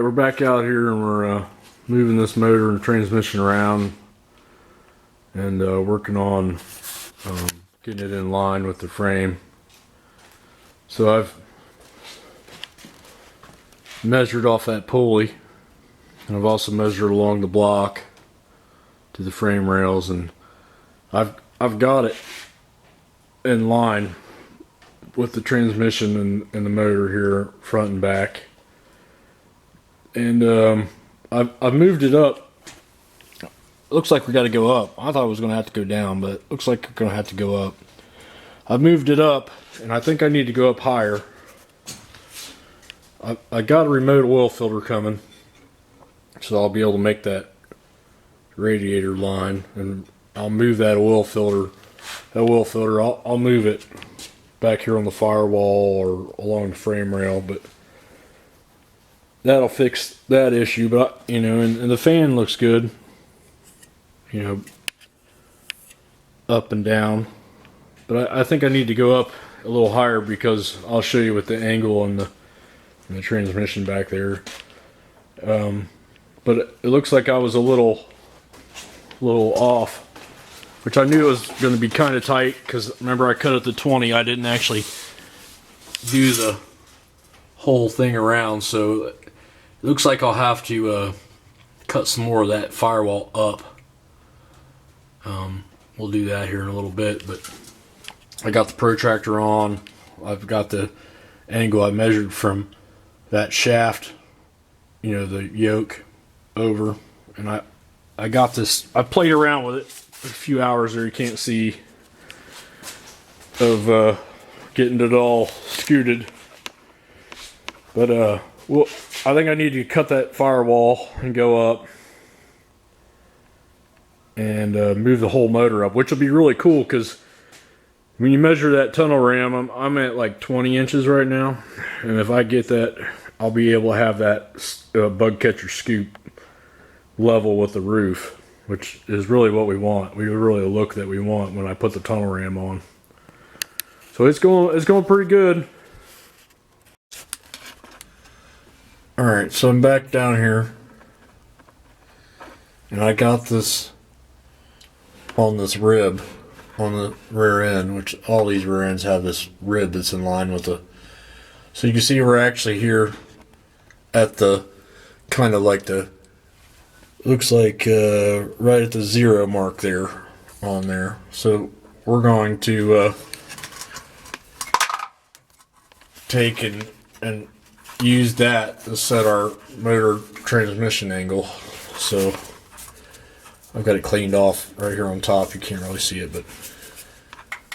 Alright, we're back out here and we're moving this motor and transmission around and working on getting it in line with the frame. So I've measured off that pulley, and I've also measured along the block to the frame rails, and I've got it in line with the transmission and the motor here, front and back. And I've moved it up. It looks like we got to go up. I thought it was going to have to go down, but it looks like it's going to have to go up. I've moved it up, and I think I need to go up higher. I got a remote oil filter coming, so I'll be able to make that radiator line, and I'll move that oil filter. I'll move it back here on the firewall or along the frame rail, but that'll fix that issue. But and the fan looks good, up and down. But I think I need to go up a little higher, because I'll show you with the angle and the transmission back there. But it looks like I was a little off, which I knew it was going to be kind of tight, because remember I cut it to 20. I didn't actually do the whole thing around, so it looks like I'll have to cut some more of that firewall up. We'll do that here in a little bit, but I got the protractor on. I've got the angle I measured from that shaft, the yoke over, and I got this. I played around with it a few hours there. You can't see of getting it all scooted, but well, I think I need to cut that firewall and go up and move the whole motor up, which will be really cool, because when you measure that tunnel ram, I'm at like 20 inches right now, and if I get that, I'll be able to have that bug catcher scoop level with the roof, which is really what we want. We really look that we want when I put the tunnel ram on. So it's going pretty good. All right, so I'm back down here, and I got this on this rib on the rear end, which all these rear ends have this rib that's in line with the. So you can see we're actually here at the kind of like the, looks like right at the 0 mark there on there. So we're going to take and use that to set our motor transmission angle. So I've got it cleaned off right here on top. You can't really see it, but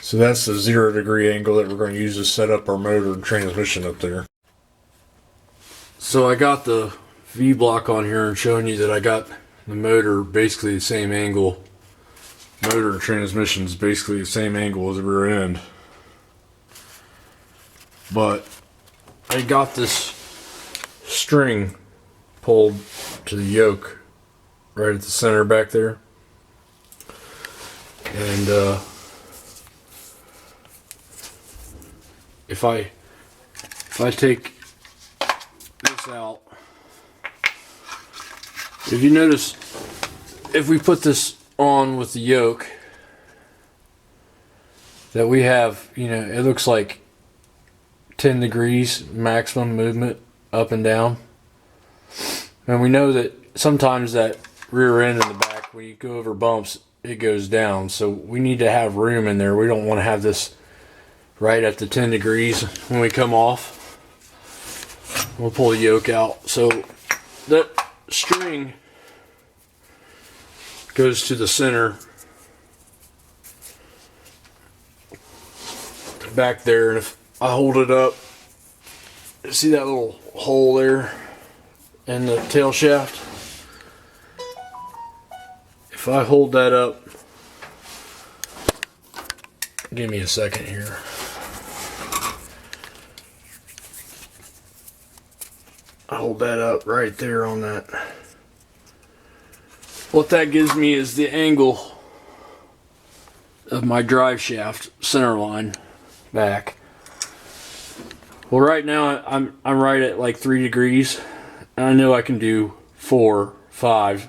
so that's the 0 degree angle that we're going to use to set up our motor and transmission up there. So I got the V-block on here and showing you that I got the motor basically the same angle. Motor and transmission is basically the same angle as the rear end. But I got this string pulled to the yoke right at the center back there. And if I take this out, if you notice, if we put this on with the yoke, that we have, it looks like 10 degrees maximum movement up and down. And we know that sometimes that rear end in the back, when you go over bumps, it goes down. So we need to have room in there. We don't want to have this right at the 10 degrees when we come off. We'll pull the yoke out. So that string goes to the center back there, and if I hold it up, see that little hole there in the tail shaft? If I hold that up, give me a second here. I hold that up right there on that. What that gives me is the angle of my drive shaft center line back. Well, right now I'm right at like 3 degrees, I know I can do 4, 5.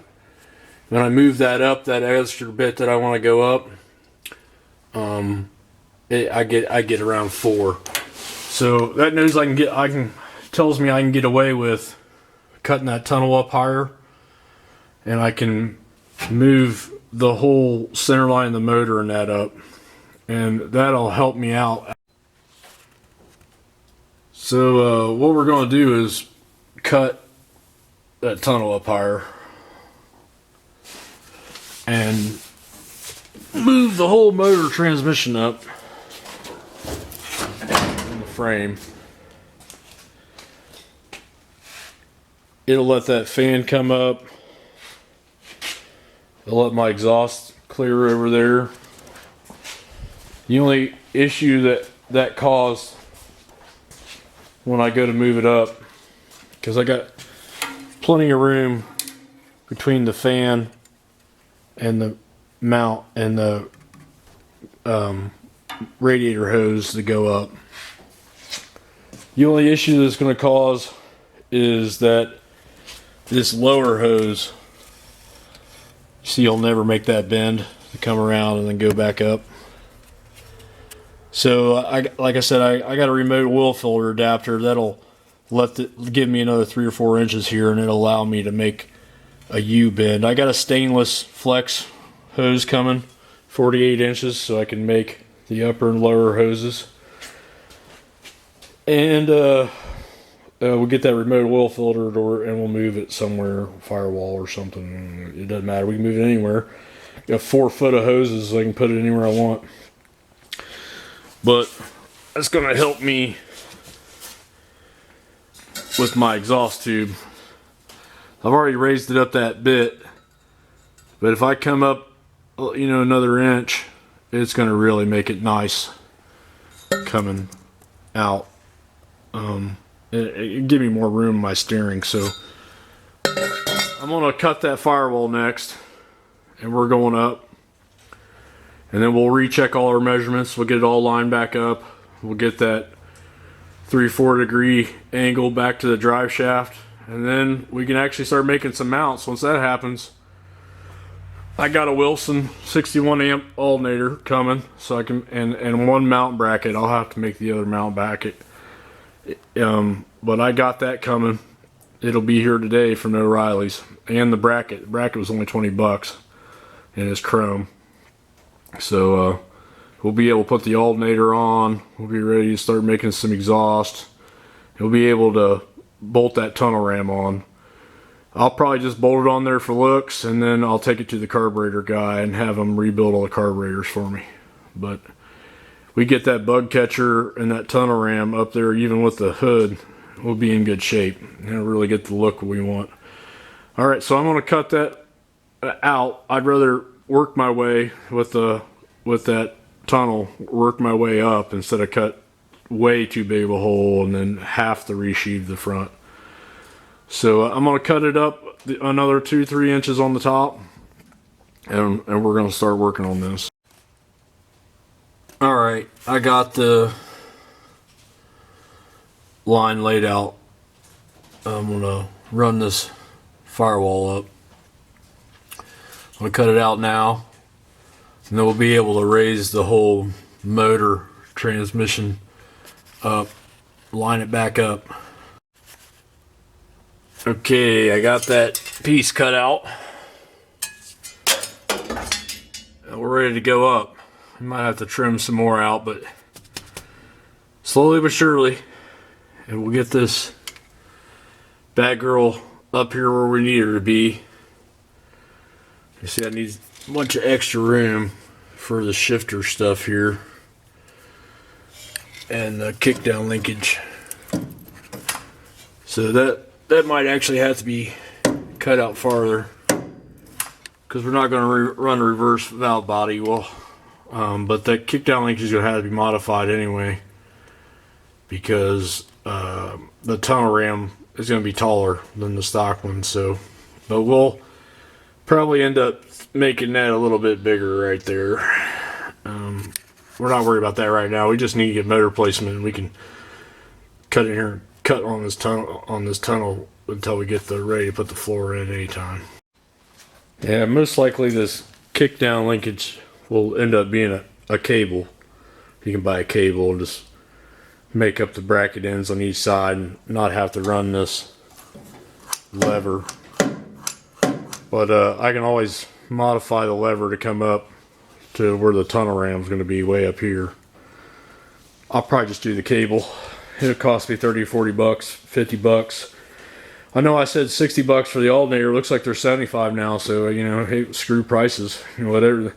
When I move that up, that extra bit that I want to go up, I get around 4. So that knows tells me I can get away with cutting that tunnel up higher, and I can move the whole center line of the motor and that up, and that'll help me out. So what we're going to do is cut that tunnel up higher and move the whole motor transmission up in the frame. It'll let that fan come up. It'll let my exhaust clear over there. The only issue that caused when I go to move it up, because I got plenty of room between the fan and the mount and the radiator hose to go up. The only issue that's going to cause is that this lower hose, see, you'll never make that bend to come around and then go back up. So like I said, I got a remote oil filter adapter that'll give me another 3 or 4 inches here, and it'll allow me to make a U bend. I got a stainless flex hose coming, 48 inches, so I can make the upper and lower hoses. And we'll get that remote oil filter and we'll move it somewhere, firewall or something. It doesn't matter. We can move it anywhere. Got 4 foot of hoses, so I can put it anywhere I want. But that's going to help me with my exhaust tube. I've already raised it up that bit, but if I come up, another inch, it's going to really make it nice coming out. It give me more room in my steering. So I'm going to cut that firewall next, and we're going up. And then we'll recheck all our measurements. We'll get it all lined back up. We'll get that 3-4 degree angle back to the drive shaft. And then we can actually start making some mounts. Once that happens, I got a Wilson 61 amp alternator coming. So I can, and 1 mount bracket. I'll have to make the other mount bracket. But I got that coming. It'll be here today from O'Reilly's. And the bracket. The bracket was only $20. And it's chrome. So we'll be able to put the alternator on. We'll be ready to start making some exhaust. We'll be able to bolt that tunnel ram on. I'll probably just bolt it on there for looks, and then I'll take it to the carburetor guy and have him rebuild all the carburetors for me. But we get that bug catcher and that tunnel ram up there, even with the hood, we'll be in good shape and really get the look we want. All right, so I'm going to cut that out. I'd rather work my way with that tunnel, work my way up instead of cut way too big of a hole and then have to resheave the front. So I'm going to cut it up another 2-3 inches on the top, and we're going to start working on this. Alright, I got the line laid out. I'm going to run this firewall up. I'm going to cut it out now, and then we'll be able to raise the whole motor transmission up, line it back up. Okay, I got that piece cut out, and we're ready to go up. We might have to trim some more out, but slowly but surely, and we'll get this bad girl up here where we need her to be. You see, I need a bunch of extra room for the shifter stuff here and the kickdown linkage. So that might actually have to be cut out farther, because we're not going to run a reverse valve body. Well, but that kickdown linkage is going to have to be modified anyway, because the tunnel ram is going to be taller than the stock one. So, but we'll probably end up making that a little bit bigger right there. We're not worried about that right now. We just need to get motor placement, and we can cut in here, cut on this tunnel until we get ready to put the floor in anytime. Yeah, most likely this kick down linkage will end up being a cable. You can buy a cable and just make up the bracket ends on each side and not have to run this lever. But I can always modify the lever to come up to where the tunnel ram is going to be way up here. I'll probably just do the cable. It'll cost me 30 or 40 bucks, 50 bucks. I know I said 60 bucks for the alternator. Looks like they're 75 now, so you know, hey, screw prices. You know,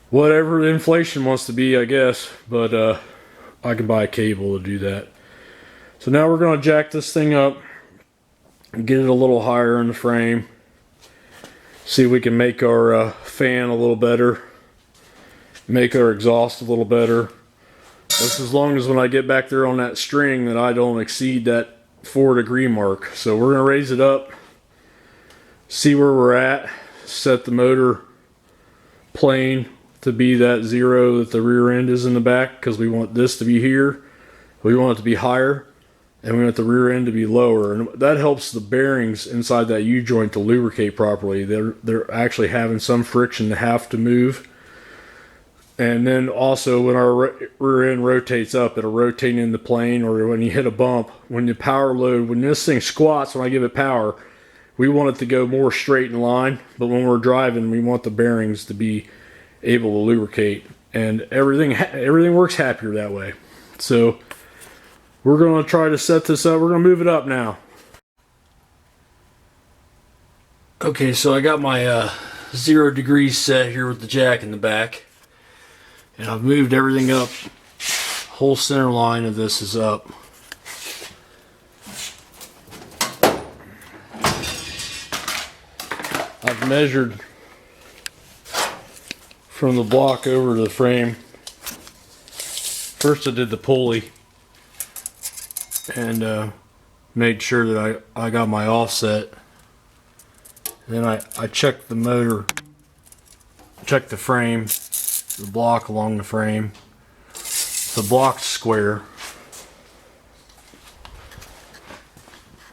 whatever the inflation wants to be, I guess. But I can buy a cable to do that. So now we're going to jack this thing up and get it a little higher in the frame. See if we can make our fan a little better. Make our exhaust a little better. Just as long as when I get back there on that string that I don't exceed that 4-degree mark. So we're going to raise it up, see where we're at, set the motor plane to be that 0 that the rear end is in the back, because we want this to be here, we want it to be higher, and we want the rear end to be lower, and that helps the bearings inside that U-joint to lubricate properly. They're actually having some friction to have to move. And then also when our rear end rotates up, it'll rotate in the plane, or when you hit a bump, when the power load, when this thing squats, when I give it power, we want it to go more straight in line. But when we're driving, we want the bearings to be able to lubricate, and everything works happier that way. So we're going to try to set this up. We're going to move it up now. Okay, so I got my 0 degrees set here with the jack in the back. And I've moved everything up. Whole center line of this is up. I've measured from the block over to the frame. First I did the pulley and made sure that I got my offset. Then I checked the motor, checked the frame, the block along the frame. The block's square.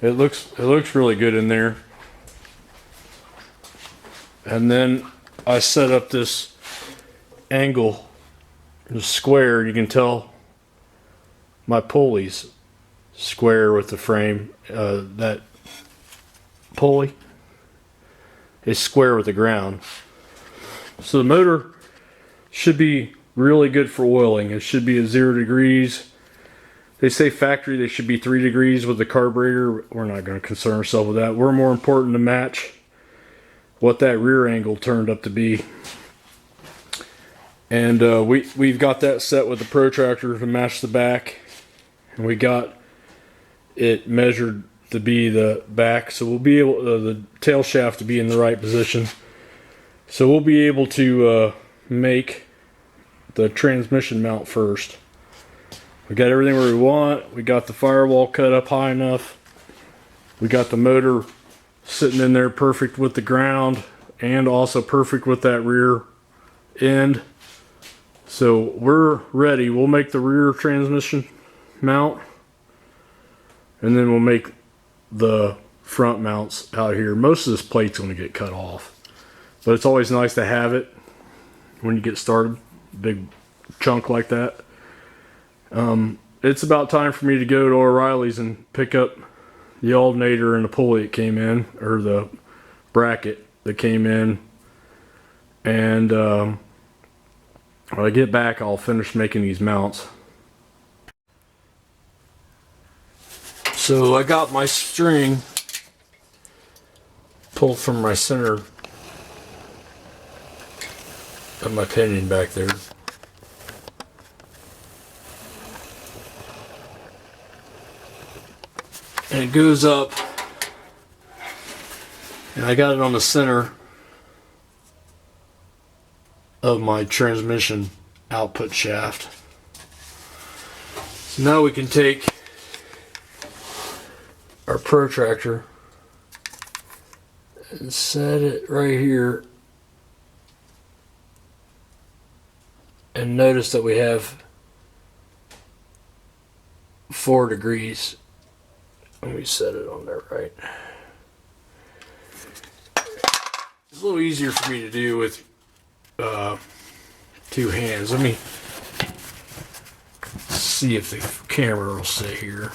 It looks really good in there. And then I set up this angle, the square. You can tell my pulley's square with the frame. That pulley is square with the ground. So the motor should be really good for oiling. It should be at 0 degrees. They say factory they should be 3 degrees with the carburetor. We're not going to concern ourselves with that. We're more important to match what that rear angle turned up to be. And we've got that set with the protractor to match the back. And we got it measured to be the back. So we'll be able the tail shaft to be in the right position. So we'll be able to make the transmission mount first. We got everything where we want. We got the firewall cut up high enough. We got the motor sitting in there perfect with the ground and also perfect with that rear end. So we're ready. We'll make the rear transmission mount and then we'll make the front mounts out here. Most of this plate's going to get cut off, but it's always nice to have it when you get started. Big chunk like that. It's about time for me to go to O'Reilly's and pick up the alternator and the pulley that came in, or the bracket that came in, and when I get back I'll finish making these mounts. So I got my string pulled from my center of my pinion back there. And it goes up, and I got it on the center of my transmission output shaft. So now we can take our protractor and set it right here, and notice that we have 4 degrees. Let me set it on there right. It's a little easier for me to do with 2 hands. Let me see if the camera will sit here.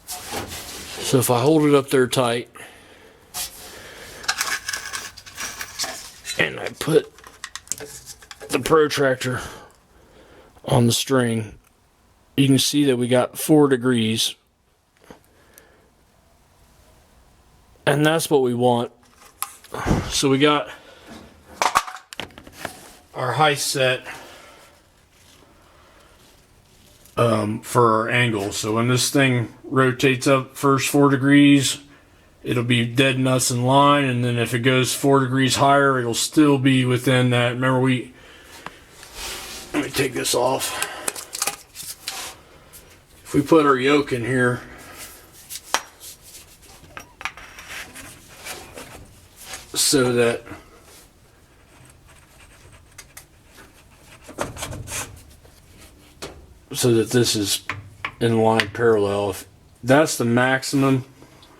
So if I hold it up there tight and I put the protractor on the string, you can see that we got 4 degrees, and that's what we want. So we got our height set for our angle. So when this thing rotates up first 4 degrees, it'll be dead nuts in line, and then if it goes 4 degrees higher, it'll still be within that. Remember, let me take this off. If we put our yoke in here, so that this is in line parallel, if that's the maximum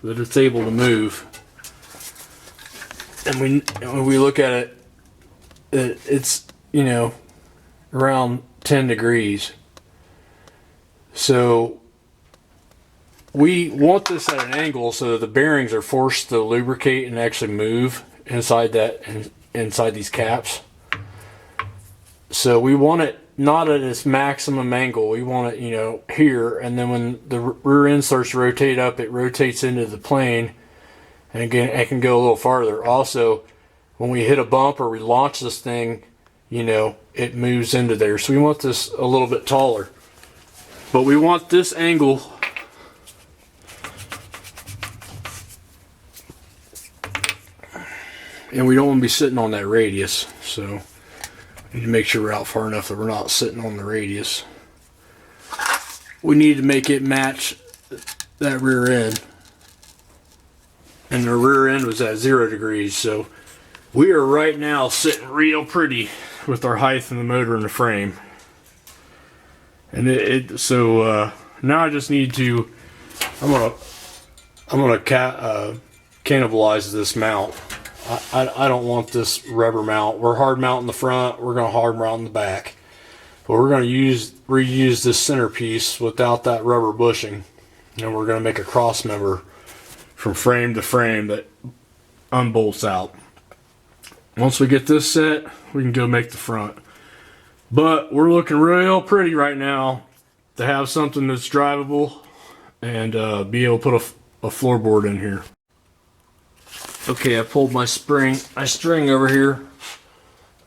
that it's able to move, and when we look at it, it's, you know, around 10 degrees. So we want this at an angle so that the bearings are forced to lubricate and actually move inside these caps. So we want it not at its maximum angle. We want it, you know, here, and then when the rear end starts to rotate up, it rotates into the plane, and again, it can go a little farther. Also, when we hit a bump or we launch this thing, you know, it moves into there. So we want this a little bit taller, but we want this angle and we don't want to be sitting on that radius. So we need to make sure we're out far enough that we're not sitting on the radius. We need to make it match that rear end, and the rear end was at 0 degrees. So we are right now sitting real pretty with our height and the motor and the frame. And so now I just need to, I'm gonna cannibalize this mount. I don't want this rubber mount. We're hard mounting the front, we're gonna hard mount the back, but we're gonna reuse this centerpiece without that rubber bushing, and we're gonna make a cross member from frame to frame that unbolts out. Once we get this set, we can go make the front. But we're looking real pretty right now to have something that's drivable and be able to put a floorboard in here. Okay, I pulled my string over here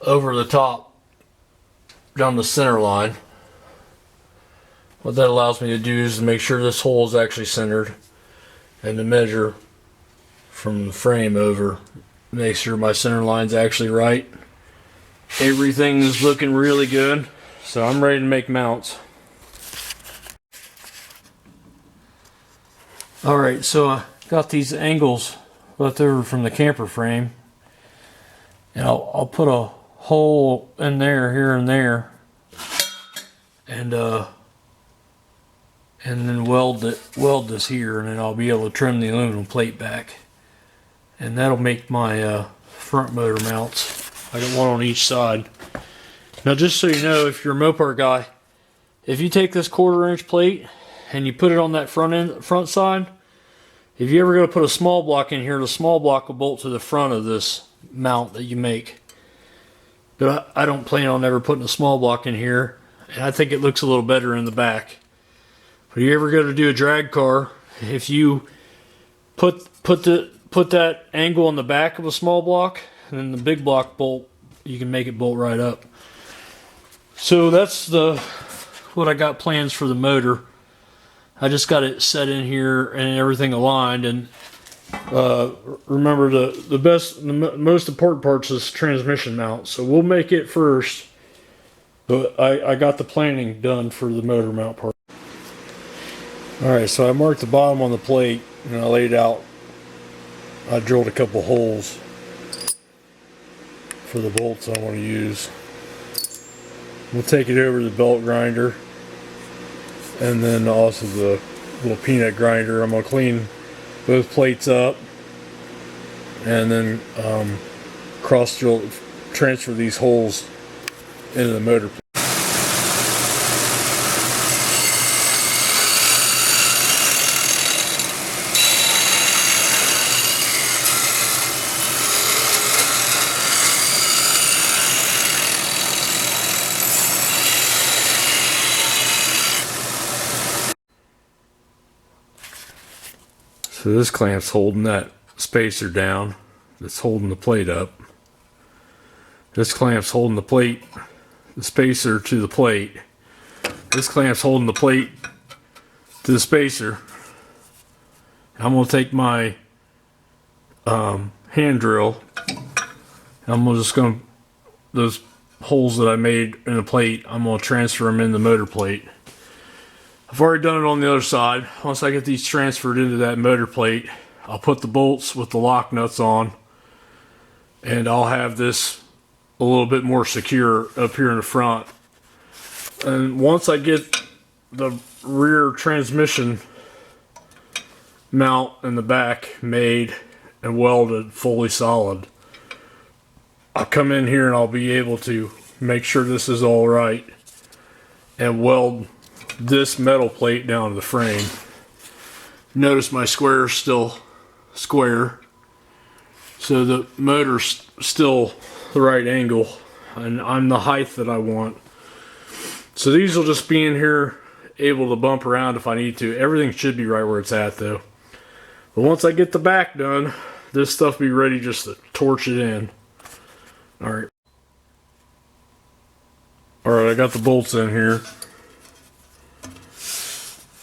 over the top down the center line. What that allows me to do is to make sure this hole is actually centered, and to measure from the frame over, make sure my center line's actually right. Everything is looking really good, so I'm ready to make mounts. Alright, so I got these angles left over from the camper frame, and I'll put a hole in there, here and there, and then weld this here, and then I'll be able to trim the aluminum plate back, and that'll make my front motor mounts. I got one on each side. Now, just so you know, if you're a Mopar guy, if you take this 1/4 inch plate and you put it on that front side, if you ever go to put a small block in here, the small block will bolt to the front of this mount that you make. But I don't plan on ever putting a small block in here, and I think it looks a little better in the back. But if you ever go to do a drag car, if you put that angle on the back of a small block, and then the big block bolt, you can make it bolt right up. So that's what I got plans for the motor. I just got it set in here and everything aligned, and remember the most important part is transmission mount. So we'll make it first, but I got the planning done for the motor mount part. Alright, so I marked the bottom on the plate and I laid out, I drilled a couple holes for the bolts I want to use. We'll take it over to the belt grinder, and then also the little peanut grinder. I'm going to clean both plates up and then cross drill, transfer these holes into the motor plate. So this clamp's holding that spacer down, that's holding the plate up. This clamp's holding the plate, the spacer to the plate. This clamp's holding the plate to the spacer. I'm going to take my hand drill. I'm just going to, those holes that I made in the plate, I'm going to transfer them in the motor plate. I've already done it on the other side. Once I get these transferred into that motor plate, I'll put the bolts with the lock nuts on, and I'll have this a little bit more secure up here in the front. And once I get the rear transmission mount in the back made and welded fully solid, I'll come in here and I'll be able to make sure this is all right and weld this metal plate down to the frame. Notice my square is still square, so the motor's still the right angle, and I'm the height that I want. So these will just be in here, able to bump around if I need to. Everything should be right where it's at though. But once I get the back done, this stuff will be ready just to torch it in. Alright, I got the bolts in here.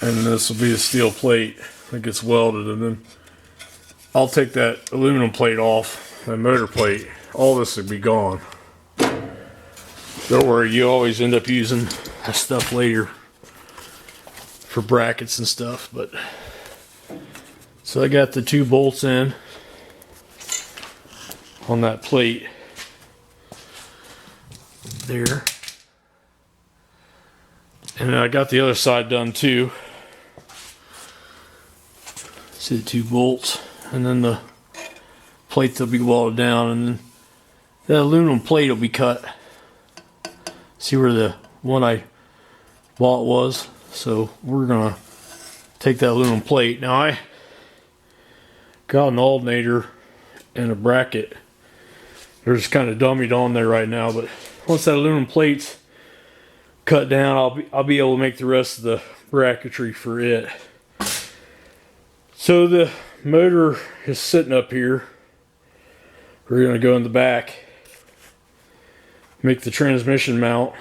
And this will be a steel plate that gets welded, and then I'll take that aluminum plate off, that motor plate. All this will be gone. Don't worry, you always end up using that stuff later for brackets and stuff. But so I got the 2 bolts in on that plate there, and I got the other side done too. See the 2 bolts, and then the plate will be welded down, and then the aluminum plate will be cut. See where the one I bought was? So we're gonna take that aluminum plate. Now I got an alternator and a bracket. They're just kind of dummied on there right now, but once that aluminum plate's cut down, I'll be able to make the rest of the bracketry for it. So the motor is sitting up here. We're going to go in the back, make the transmission mount,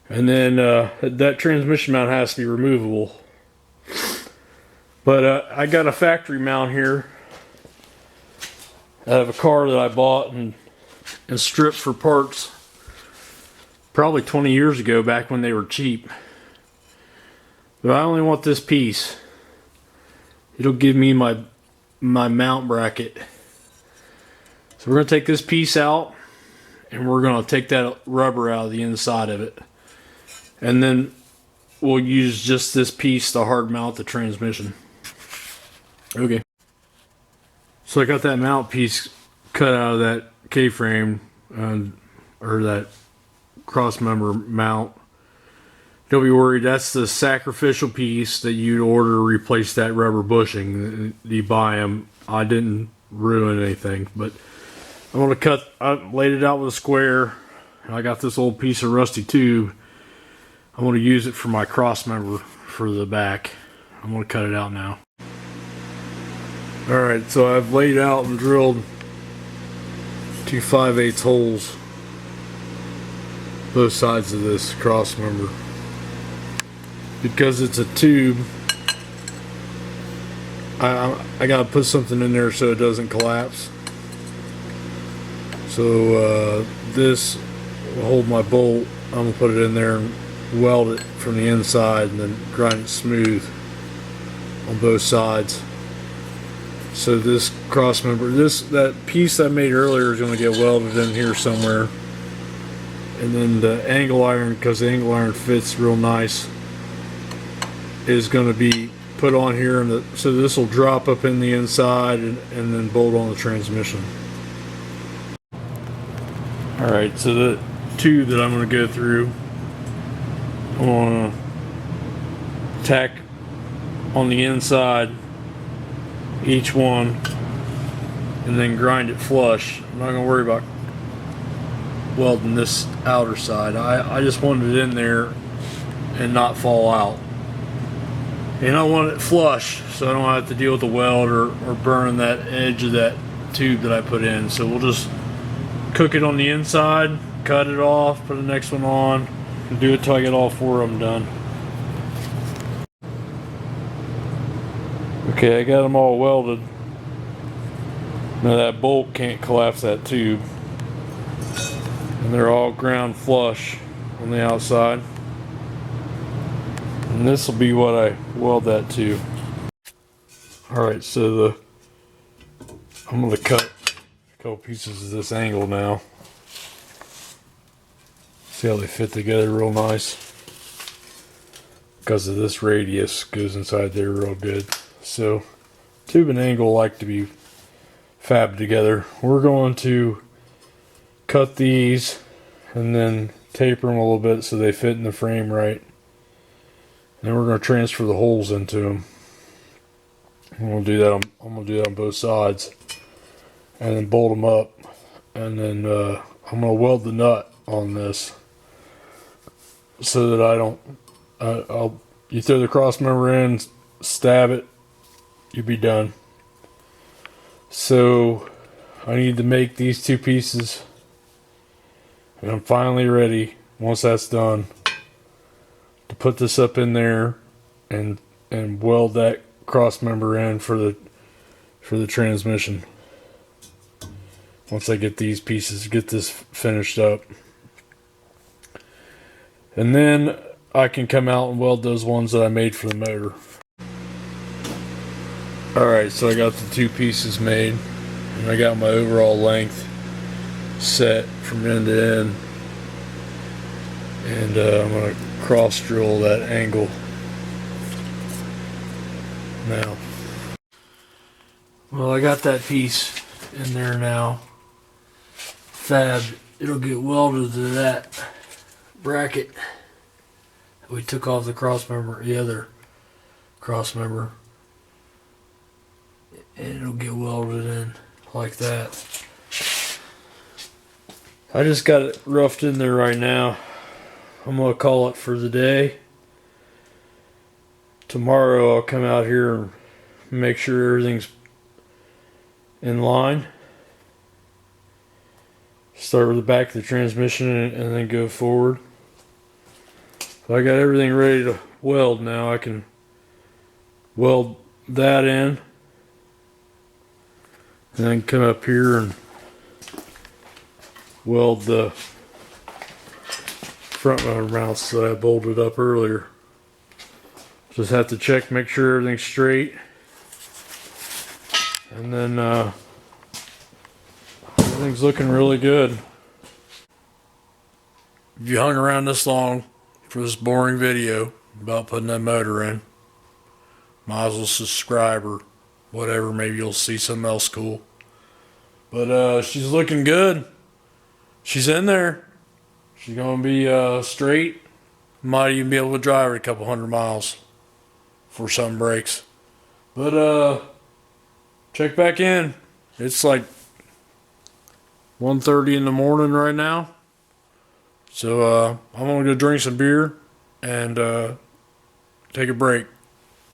and then that transmission mount has to be removable. But I got a factory mount here out of a car that I bought and stripped for parts probably 20 years ago, back when they were cheap. But I only want this piece. It'll give me my mount bracket. So we're going to take this piece out, and we're going to take that rubber out of the inside of it. And then we'll use just this piece to hard mount the transmission. Okay. So I got that mount piece cut out of that K-frame, or that cross member mount. Don't be worried, that's the sacrificial piece that you'd order to replace that rubber bushing. You buy them. I didn't ruin anything, but I'm going to cut, I laid it out with a square. I got this old piece of rusty tube. I'm going to use it for my cross member for the back. I'm going to cut it out now. Alright, so I've laid out and drilled 2 5/8 holes both sides of this cross member. Because it's a tube, I gotta put something in there so it doesn't collapse. So this will hold my bolt. I'm gonna put it in there and weld it from the inside and then grind it smooth on both sides. So this cross member, that piece I made earlier is gonna get welded in here somewhere. And then the angle iron, because the angle iron fits real nice, is going to be put on here, and so this will drop up in the inside and then bolt on the transmission. Alright, so the two that I'm going to go through, I'm going to tack on the inside each one and then grind it flush. I'm not going to worry about welding this outer side. I just wanted it in there and not fall out. And I want it flush so I don't have to deal with the weld or burn that edge of that tube that I put in. So we'll just cook it on the inside, cut it off, put the next one on, and do it till I get all four of them done. Okay, I got them all welded. Now that bolt can't collapse that tube. And they're all ground flush on the outside. And this will be what I weld that to. Alright, so I'm going to cut a couple pieces of this angle now. See how they fit together real nice. Because of this radius goes inside there real good. So tube and angle like to be fabbed together. We're going to cut these and then taper them a little bit so they fit in the frame right. And then we're going to transfer the holes into them. I'm going to do that on both sides, and then bolt them up, and then I'm going to weld the nut on this so that I don't. You throw the cross member in, stab it, you'll be done. So I need to make these two pieces, and I'm finally ready once that's done to put this up in there and weld that cross member in for the transmission. Once I get these pieces, get this finished up, and then I can come out and weld those ones that I made for the motor. Alright, so I got the two pieces made, and I got my overall length set from end to end, and I'm going to cross drill that angle now. Well, I got that piece in there now, fabbed. It'll get welded to that bracket. We took off the other cross member, and it'll get welded in like that. I just got it roughed in there right now. I'm going to call it for the day. Tomorrow I'll come out here and make sure everything's in line. Start with the back of the transmission and then go forward. So I got everything ready to weld now. I can weld that in, and then come up here and weld the front mounts that I bolted up earlier. Just have to check, make sure everything's straight, and then everything's looking really good. If you hung around this long for this boring video about putting that motor in, might as well subscribe or whatever. Maybe you'll see something else cool. But she's looking good. She's in there. She's gonna be straight. Might even be able to drive her a couple 100 miles before something breaks. But check back in. It's like 1:30 in the morning right now. So I'm gonna go drink some beer and take a break.